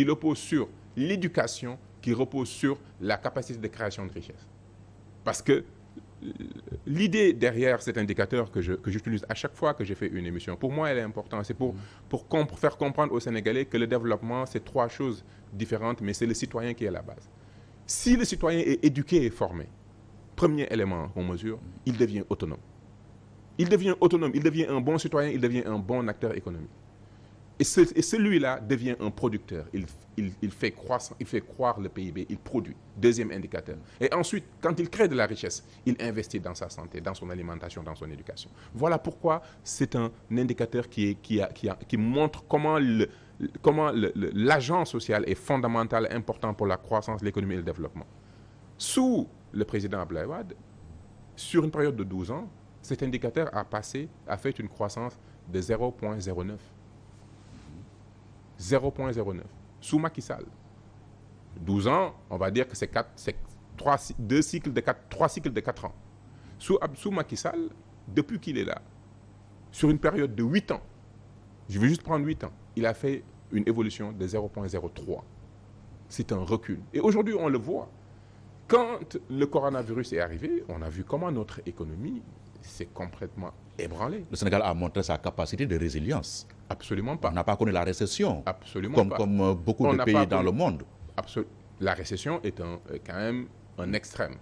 qui repose sur l'éducation, qui repose sur la capacité de création de richesse. Parce que l'idée derrière cet indicateur que j'utilise à chaque fois que je fais une émission, pour moi, elle est importante. C'est pour faire comprendre aux Sénégalais que le développement, c'est 3 choses différentes, mais c'est le citoyen qui est la base. Si le citoyen est éduqué et formé, premier élément qu'on mesure, il devient autonome. Il devient autonome, il devient un bon citoyen, il devient un bon acteur économique. Et celui-là devient un producteur. Il fait croire le PIB, il produit. Deuxième indicateur. Et ensuite, quand il crée de la richesse, il investit dans sa santé, dans son alimentation, dans son éducation. Voilà pourquoi c'est un indicateur qui montre comment l'agent social est fondamental, important pour la croissance, l'économie et le développement. Sous le président Abdoulaye Wade, sur une période de 12 ans, cet indicateur a fait une croissance de 0,09. 0,09. Sous Macky Sall, 12 ans, on va dire que c'est 3 cycles de 4 ans. Sous Macky Sall, depuis qu'il est là, sur une période de 8 ans, je vais juste prendre 8 ans, il a fait une évolution de 0,03. C'est un recul. Et aujourd'hui, on le voit. Quand le coronavirus est arrivé, on a vu comment notre économie s'est complètement ébranlée. Le Sénégal a montré sa capacité de résilience. Absolument pas. On n'a pas connu la récession. Absolument pas. Comme beaucoup de pays dans le monde. La récession est quand même un extrême.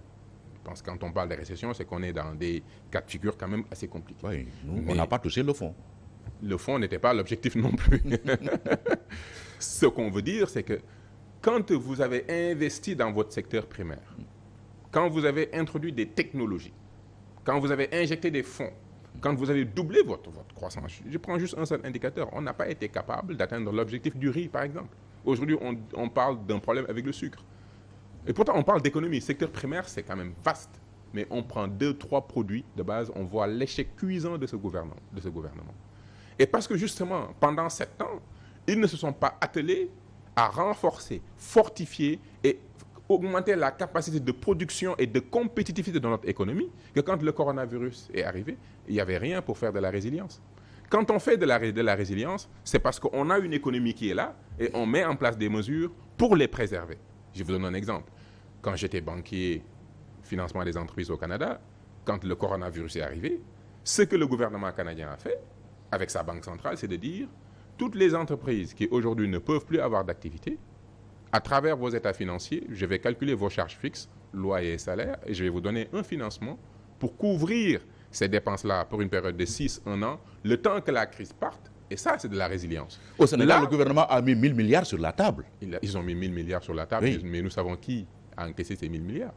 Je pense que quand on parle de récession, c'est qu'on est dans des cas de figure quand même assez compliqués. Oui, on n'a pas touché le fond. Le fond n'était pas l'objectif non plus. Ce qu'on veut dire, c'est que quand vous avez investi dans votre secteur primaire, quand vous avez introduit des technologies, quand vous avez injecté des fonds, quand vous avez doublé votre croissance, je prends juste un seul indicateur, on n'a pas été capable d'atteindre l'objectif du riz, par exemple. Aujourd'hui, on parle d'un problème avec le sucre. Et pourtant, on parle d'économie. Le secteur primaire, c'est quand même vaste. Mais on prend 2-3 produits de base, on voit l'échec cuisant de ce gouvernement. Et parce que justement, pendant 7 ans, ils ne se sont pas attelés à renforcer, fortifier et augmenter la capacité de production et de compétitivité de notre économie, que quand le coronavirus est arrivé, il n'y avait rien pour faire de la résilience. Quand on fait de la résilience, c'est parce qu'on a une économie qui est là et on met en place des mesures pour les préserver. Je vous donne un exemple. Quand j'étais banquier financement des entreprises au Canada, quand le coronavirus est arrivé, ce que le gouvernement canadien a fait avec sa banque centrale, c'est de dire toutes les entreprises qui aujourd'hui ne peuvent plus avoir d'activité, à travers vos états financiers, je vais calculer vos charges fixes, loyers et salaires, et je vais vous donner un financement pour couvrir ces dépenses-là pour une période de 6-1 an, le temps que la crise parte. Et ça, c'est de la résilience. Au Sénégal, le gouvernement a mis 1000 milliards sur la table. Ils ont mis 1000 milliards sur la table, oui. Mais nous savons qui a encaissé ces 1000 milliards.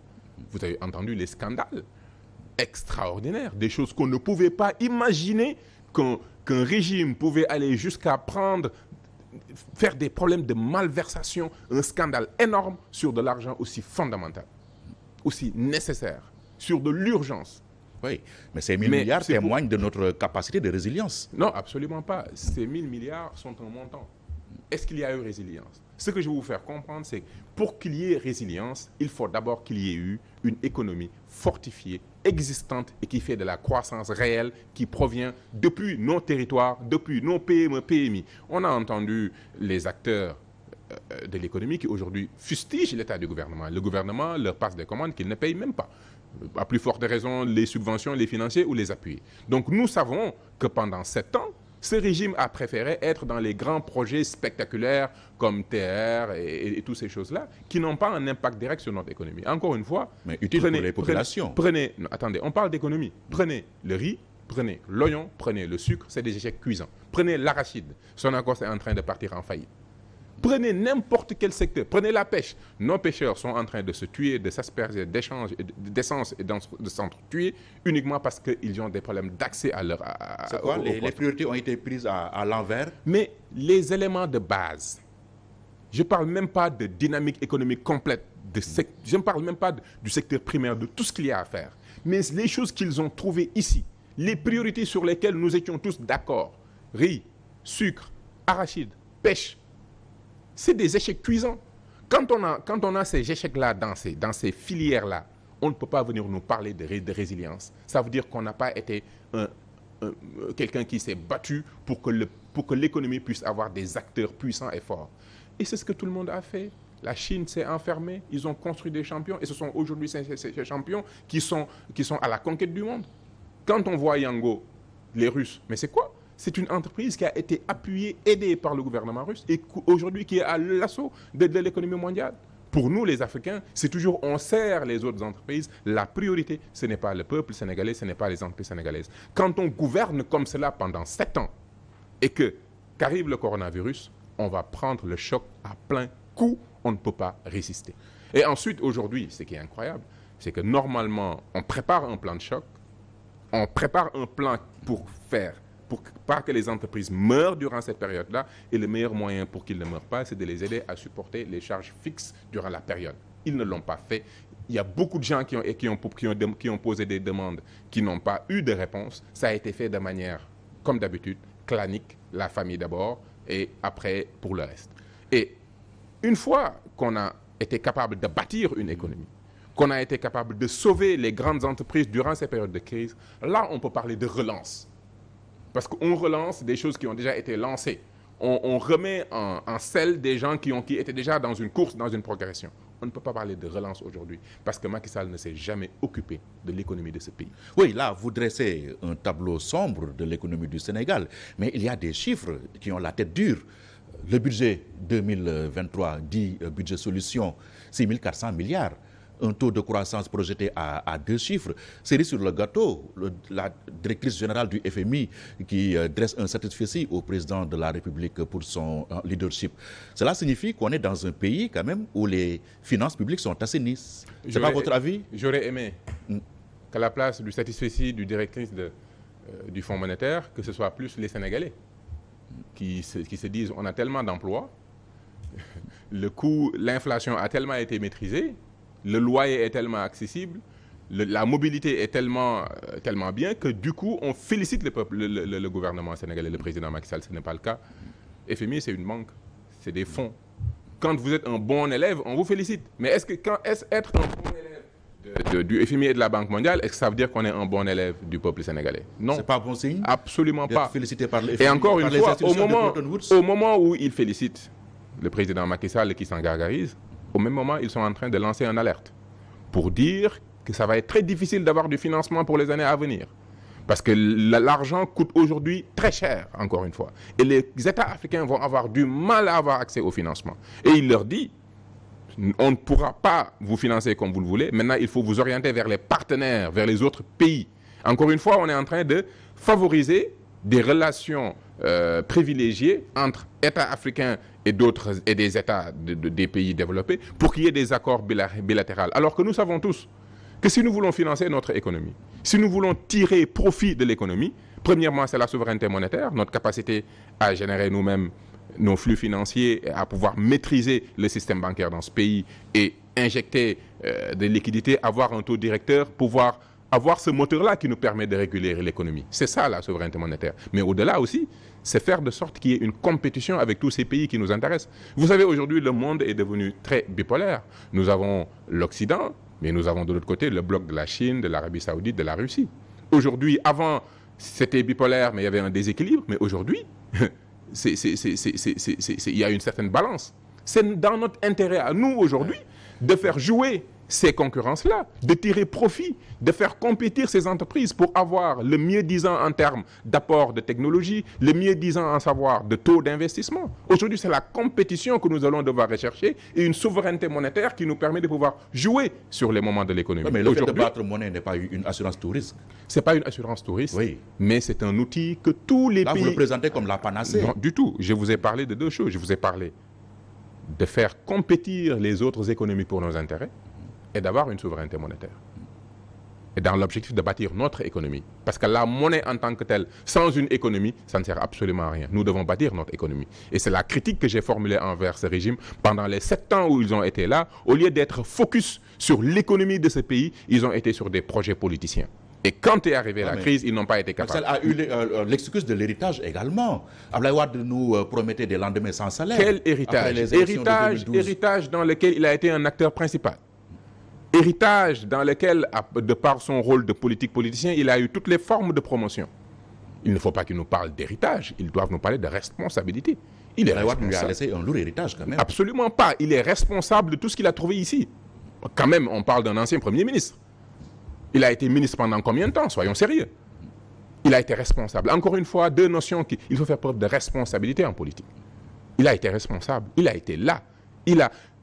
Vous avez entendu les scandales extraordinaires, des choses qu'on ne pouvait pas imaginer qu'un régime pouvait aller jusqu'à faire des problèmes de malversation, un scandale énorme sur de l'argent aussi fondamental, aussi nécessaire, sur de l'urgence. Oui, mais ces 1000 milliards témoignent de notre capacité de résilience. Non, absolument pas. Ces 1000 milliards sont un montant. Est-ce qu'il y a eu résilience? Ce que je vais vous faire comprendre, c'est que pour qu'il y ait résilience, il faut d'abord qu'il y ait eu une économie fortifiée, existante et qui fait de la croissance réelle qui provient depuis nos territoires, depuis nos PME, PMI. On a entendu les acteurs de l'économie qui aujourd'hui fustigent l'état du gouvernement. Le gouvernement leur passe des commandes qu'ils ne payent même pas. À plus forte raison, les subventions, les financiers ou les appuis. Donc nous savons que pendant 7 ans, ce régime a préféré être dans les grands projets spectaculaires comme TR et toutes ces choses-là qui n'ont pas un impact direct sur notre économie. Encore une fois, mais utile pour les populations. Attendez, on parle d'économie. Prenez le riz, prenez l'oignon, prenez le sucre, c'est des échecs cuisants. Prenez l'arachide, Sonacos est en train de partir en faillite. Prenez n'importe quel secteur, prenez la pêche. Nos pêcheurs sont en train de se tuer, de s'asperger d'essence et de s'entretuer uniquement parce qu'ils ont des problèmes d'accès à leur... C'est quoi? Les priorités ont été prises à l'envers. Mais les éléments de base, je ne parle même pas de dynamique économique complète, je ne parle même pas du secteur primaire, de tout ce qu'il y a à faire. Mais les choses qu'ils ont trouvées ici, les priorités sur lesquelles nous étions tous d'accord, riz, sucre, arachide, pêche, c'est des échecs cuisants. Quand on a ces échecs-là dans ces filières-là, on ne peut pas venir nous parler de résilience. Ça veut dire qu'on n'a pas été quelqu'un qui s'est battu pour que l'économie puisse avoir des acteurs puissants et forts. Et c'est ce que tout le monde a fait. La Chine s'est enfermée, ils ont construit des champions, et ce sont aujourd'hui ces champions qui sont à la conquête du monde. Quand on voit Yango, les Russes, mais c'est quoi? C'est une entreprise qui a été appuyée, aidée par le gouvernement russe, et aujourd'hui qui est à l'assaut de l'économie mondiale. Pour nous, les Africains, c'est toujours on sert les autres entreprises. La priorité, ce n'est pas le peuple sénégalais, ce n'est pas les entreprises sénégalaises. Quand on gouverne comme cela pendant 7 ans, et qu'arrive le coronavirus, on va prendre le choc à plein coup, on ne peut pas résister. Et ensuite, aujourd'hui, ce qui est incroyable, c'est que normalement, on prépare un plan de choc, on prépare un plan pour pas que les entreprises meurent durant cette période-là, et le meilleur moyen pour qu'ils ne meurent pas, c'est de les aider à supporter les charges fixes durant la période. Ils ne l'ont pas fait. Il y a beaucoup de gens qui ont posé des demandes qui n'ont pas eu de réponse. Ça a été fait de manière, comme d'habitude, clanique, la famille d'abord, et après pour le reste. Et une fois qu'on a été capable de bâtir une économie, qu'on a été capable de sauver les grandes entreprises durant ces périodes de crise, là, on peut parler de relance. Parce qu'on relance des choses qui ont déjà été lancées. On remet en selle des gens qui étaient déjà dans une course, dans une progression. On ne peut pas parler de relance aujourd'hui parce que Macky Sall ne s'est jamais occupé de l'économie de ce pays. Oui, là, vous dressez un tableau sombre de l'économie du Sénégal, mais il y a des chiffres qui ont la tête dure. Le budget 2023 dit budget solution, 6 400 milliards. Un taux de croissance projeté à 2 chiffres. Cerise sur le gâteau, la directrice générale du FMI qui dresse un satisfecit au président de la République pour son leadership. Cela signifie qu'on est dans un pays quand même où les finances publiques sont assainies. C'est pas votre avis? J'aurais aimé qu'à la place du satisfecit du directrice du Fonds monétaire, que ce soit plus les Sénégalais qui se disent on a tellement d'emplois, l'inflation a tellement été maîtrisée, le loyer est tellement accessible, la mobilité est tellement bien que du coup, on félicite le gouvernement sénégalais, le président Macky Sall. Ce n'est pas le cas. FMI, c'est une banque, c'est des fonds. Quand vous êtes un bon élève, on vous félicite. Mais est-ce être un bon élève du FMI et de la Banque mondiale, est-ce que ça veut dire qu'on est un bon élève du peuple sénégalais? Non. C'est pas bon signe? Absolument pas. Félicité par le FMI, et encore une fois, au moment où il félicite le président Macky Sall qui s'en gargarise, au même moment, ils sont en train de lancer une alerte pour dire que ça va être très difficile d'avoir du financement pour les années à venir. Parce que l'argent coûte aujourd'hui très cher, encore une fois. Et les États africains vont avoir du mal à avoir accès au financement. Et il leur dit, on ne pourra pas vous financer comme vous le voulez. Maintenant, il faut vous orienter vers les partenaires, vers les autres pays. Encore une fois, on est en train de favoriser des relations privilégiées entre États africains et des États des pays développés pour qu'il y ait des accords bilatéraux. Alors que nous savons tous que si nous voulons financer notre économie, si nous voulons tirer profit de l'économie, premièrement, c'est la souveraineté monétaire, notre capacité à générer nous-mêmes nos flux financiers, à pouvoir maîtriser le système bancaire dans ce pays et injecter des liquidités, avoir un taux directeur, pouvoir avoir ce moteur-là qui nous permet de réguler l'économie. C'est ça la souveraineté monétaire. Mais au-delà aussi, c'est faire de sorte qu'il y ait une compétition avec tous ces pays qui nous intéressent. Vous savez, aujourd'hui, le monde est devenu très bipolaire. Nous avons l'Occident, mais nous avons de l'autre côté le bloc de la Chine, de l'Arabie Saoudite, de la Russie. Aujourd'hui, avant, c'était bipolaire, mais il y avait un déséquilibre. Mais aujourd'hui, il y a une certaine balance. C'est dans notre intérêt à nous, aujourd'hui, de faire jouer ces concurrences-là, de tirer profit, de faire compétir ces entreprises pour avoir le mieux-disant en termes d'apport de technologie, le mieux-disant en savoir de taux d'investissement. Aujourd'hui, c'est la compétition que nous allons devoir rechercher et une souveraineté monétaire qui nous permet de pouvoir jouer sur les moments de l'économie. Oui, mais le fait de battre monnaie n'est pas une assurance tout risque. Ce n'est pas une assurance tout risque, oui, mais c'est un outil que tous les pays... Là, vous le présentez comme la panacée. Non, du tout. Je vous ai parlé de deux choses. Je vous ai parlé de faire compétir les autres économies pour nos intérêts et d'avoir une souveraineté monétaire. Et dans l'objectif de bâtir notre économie. Parce que la monnaie en tant que telle, sans une économie, ça ne sert absolument à rien. Nous devons bâtir notre économie. Et c'est la critique que j'ai formulée envers ce régime pendant les 7 ans où ils ont été là. Au lieu d'être focus sur l'économie de ce pays, ils ont été sur des projets politiciens. Et quand est arrivée la crise, ils n'ont pas été capables. Marcel a eu l'excuse de l'héritage également. Abdoulaye Wade nous promettait des lendemains sans salaire. Quel héritage? Héritage dans lequel il a été un acteur principal. Héritage dans lequel, de par son rôle de politicien, il a eu toutes les formes de promotion. Il ne faut pas qu'ils nous parlent d'héritage, ils doivent nous parler de responsabilité. Il est Abdoulaye Wade lui a responsable. laissé un lourd héritage quand même. Absolument pas. Il est responsable de tout ce qu'il a trouvé ici. Quand même, on parle d'un ancien Premier ministre. Il a été ministre pendant combien de temps? Soyons sérieux. Il a été responsable. Encore une fois, deux notions qu'il faut faire preuve de responsabilité en politique. Il a été responsable. Il a été là.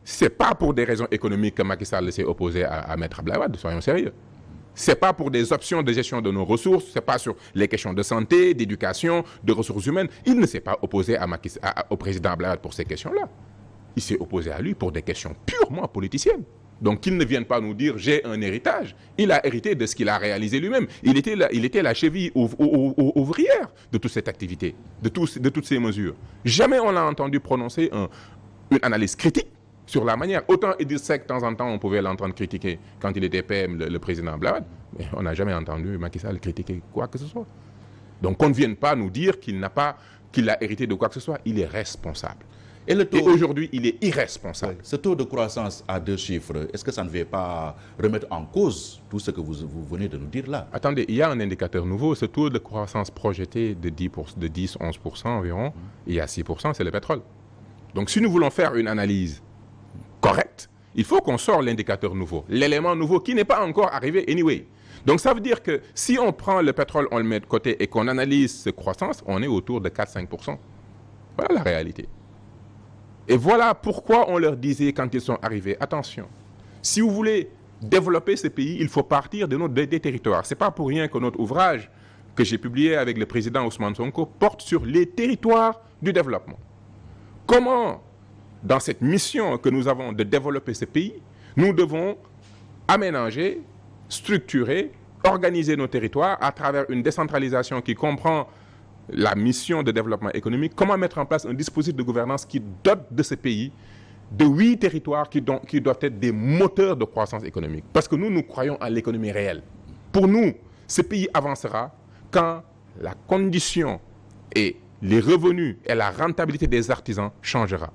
C'est pas pour des raisons économiques que Macky Sall s'est opposé à Maître Abdoulaye Wade. Soyons sérieux. C'est pas pour des options de gestion de nos ressources, c'est pas sur les questions de santé, d'éducation, de ressources humaines. Il ne s'est pas opposé au président Abdoulaye Wade pour ces questions-là. Il s'est opposé à lui pour des questions purement politiciennes. Donc qu'il ne vienne pas nous dire j'ai un héritage. Il a hérité de ce qu'il a réalisé lui-même. Il était la cheville ouvrière de toute cette activité, de toutes ces mesures. Jamais on l'a entendu prononcer une analyse critique sur la manière. Autant Idriss Seck, de temps en temps, on pouvait l'entendre critiquer quand il était PM, le président Abdoulaye Wade, mais on n'a jamais entendu Macky Sall critiquer quoi que ce soit. Donc qu'on ne vienne pas nous dire qu'il a hérité de quoi que ce soit. Il est responsable. Et aujourd'hui, il est irresponsable. Ce taux de croissance à 2 chiffres, est-ce que ça ne va pas remettre en cause tout ce que vous venez de nous dire là? Attendez, il y a un indicateur nouveau. Ce taux de croissance projeté de 10-11% environ, il y a 6%, c'est le pétrole. Donc si nous voulons faire une analyse correcte, il faut qu'on sorte l'indicateur nouveau, l'élément nouveau qui n'est pas encore arrivé anyway. Donc ça veut dire que si on prend le pétrole, on le met de côté et qu'on analyse cette croissance, on est autour de 4-5%. Voilà la réalité. Et voilà pourquoi on leur disait quand ils sont arrivés, attention, si vous voulez développer ce pays, il faut partir des territoires. Ce n'est pas pour rien que notre ouvrage que j'ai publié avec le président Ousmane Sonko porte sur les territoires du développement. Comment, dans cette mission que nous avons de développer ce pays, nous devons aménager, structurer, organiser nos territoires à travers une décentralisation qui comprend la mission de développement économique, comment mettre en place un dispositif de gouvernance qui dote de ce pays de 8 territoires qui doivent être des moteurs de croissance économique. Parce que nous croyons à l'économie réelle. Pour nous, ce pays avancera quand la condition et les revenus et la rentabilité des artisans changera.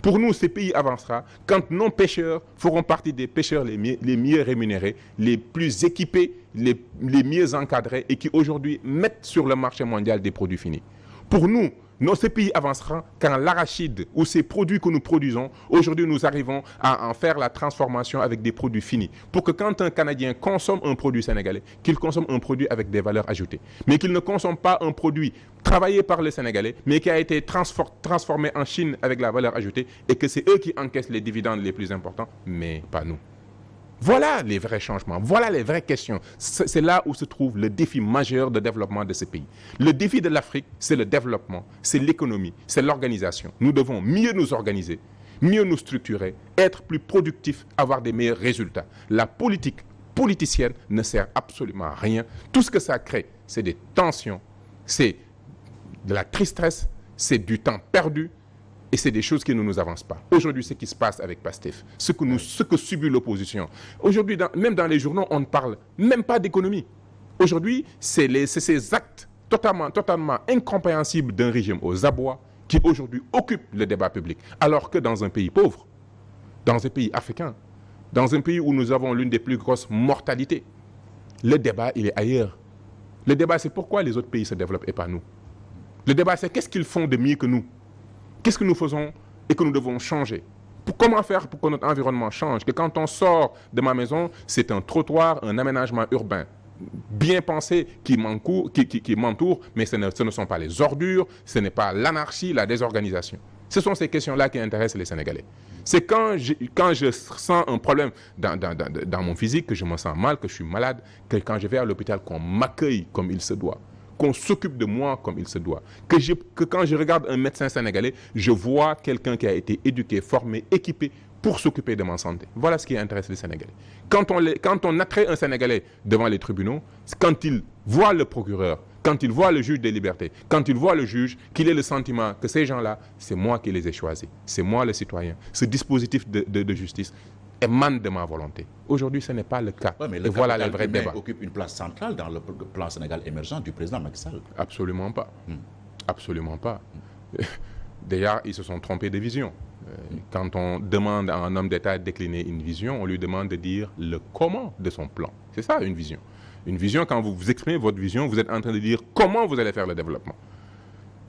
Pour nous, ce pays avancera quand nos pêcheurs feront partie des pêcheurs les mieux rémunérés, les plus équipés, les mieux encadrés et qui aujourd'hui mettent sur le marché mondial des produits finis. Pour nous, ce pays avancera quand l'arachide ou ces produits que nous produisons, aujourd'hui nous arrivons à en faire la transformation avec des produits finis. Pour que quand un Canadien consomme un produit sénégalais, qu'il consomme un produit avec des valeurs ajoutées. Mais qu'il ne consomme pas un produit travaillé par les Sénégalais, mais qui a été transformé en Chine avec la valeur ajoutée et que c'est eux qui encaissent les dividendes les plus importants, mais pas nous. Voilà les vrais changements, voilà les vraies questions. C'est là où se trouve le défi majeur de développement de ce pays. Le défi de l'Afrique, c'est le développement, c'est l'économie, c'est l'organisation. Nous devons mieux nous organiser, mieux nous structurer, être plus productifs, avoir des meilleurs résultats. La politique politicienne ne sert absolument à rien. Tout ce que ça crée, c'est des tensions, c'est de la tristesse, c'est du temps perdu. Et c'est des choses qui ne nous avancent pas. Aujourd'hui, ce qui se passe avec PASTEF, ce que subit l'opposition. Aujourd'hui, même dans les journaux, on ne parle même pas d'économie. Aujourd'hui, c'est ces actes totalement incompréhensibles d'un régime aux abois qui aujourd'hui occupent le débat public. Alors que dans un pays pauvre, dans un pays africain, dans un pays où nous avons l'une des plus grosses mortalités, le débat, il est ailleurs. Le débat, c'est pourquoi les autres pays se développent et pas nous. Le débat, c'est qu'est-ce qu'ils font de mieux que nous? Qu'est-ce que nous faisons et que nous devons changer? Comment faire pour que notre environnement change? Que quand on sort de ma maison, c'est un trottoir, un aménagement urbain bien pensé qui m'entoure, mais ce ne sont pas les ordures, ce n'est pas l'anarchie, la désorganisation. Ce sont ces questions-là qui intéressent les Sénégalais. C'est quand je sens un problème dans mon physique, que je me sens mal, que je suis malade, que quand je vais à l'hôpital, qu'on m'accueille comme il se doit, qu'on s'occupe de moi comme il se doit. Que quand je regarde un médecin sénégalais, je vois quelqu'un qui a été éduqué, formé, équipé pour s'occuper de ma santé. Voilà ce qui intéresse les Sénégalais. Quand on attrait un Sénégalais devant les tribunaux, quand il voit le procureur, quand il voit le juge des libertés, quand il voit le juge, qu'il ait le sentiment que ces gens-là, c'est moi qui les ai choisis. C'est moi le citoyen. Ce dispositif de justice émane de ma volonté. Aujourd'hui, ce n'est pas le cas. Ouais, mais et voilà le vrai débat. Occupe une place centrale dans le plan Sénégal émergent du président Macky Sall. Absolument pas. Absolument pas. D'ailleurs, ils se sont trompés de vision. Quand on demande à un homme d'État de décliner une vision, on lui demande de dire le comment de son plan. C'est ça, une vision. Une vision, quand vous exprimez votre vision, vous êtes en train de dire comment vous allez faire le développement.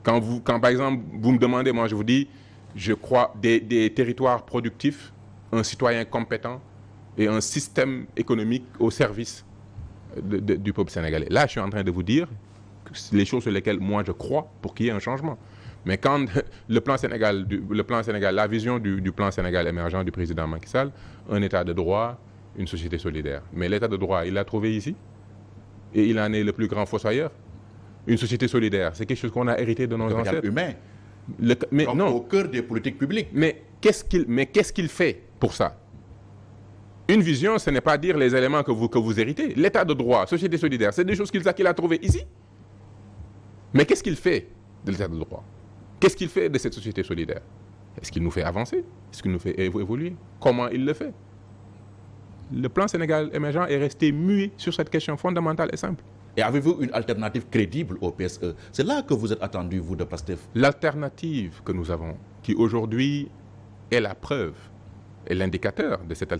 Quand par exemple, vous me demandez, moi je vous dis, je crois des territoires productifs, un citoyen compétent et un système économique au service du peuple sénégalais. Là, je suis en train de vous dire les choses sur lesquelles moi je crois pour qu'il y ait un changement. Mais quand le plan Sénégal, la vision du plan Sénégal émergent du président Macky Sall, un état de droit, une société solidaire. Mais l'état de droit, il l'a trouvé ici et il en est le plus grand fossoyeur. Une société solidaire, c'est quelque chose qu'on a hérité de nos ancêtres. Humain. Mais non. Au cœur des politiques publiques. Mais qu'est-ce qu'il fait pour ça? Une vision, ce n'est pas dire les éléments que vous héritez. L'état de droit, société solidaire, c'est des choses qu'il a trouvées ici. Mais qu'est-ce qu'il fait de l'état de droit? Qu'est-ce qu'il fait de cette société solidaire? Est-ce qu'il nous fait avancer? Est-ce qu'il nous fait évoluer? Comment il le fait? Le plan Sénégal émergent est resté muet sur cette question fondamentale et simple. Et avez-vous une alternative crédible au PSE? C'est là que vous êtes attendu, vous, de PASTEF. L'alternative que nous avons, qui aujourd'hui est la preuve et l'indicateur de cette alternative,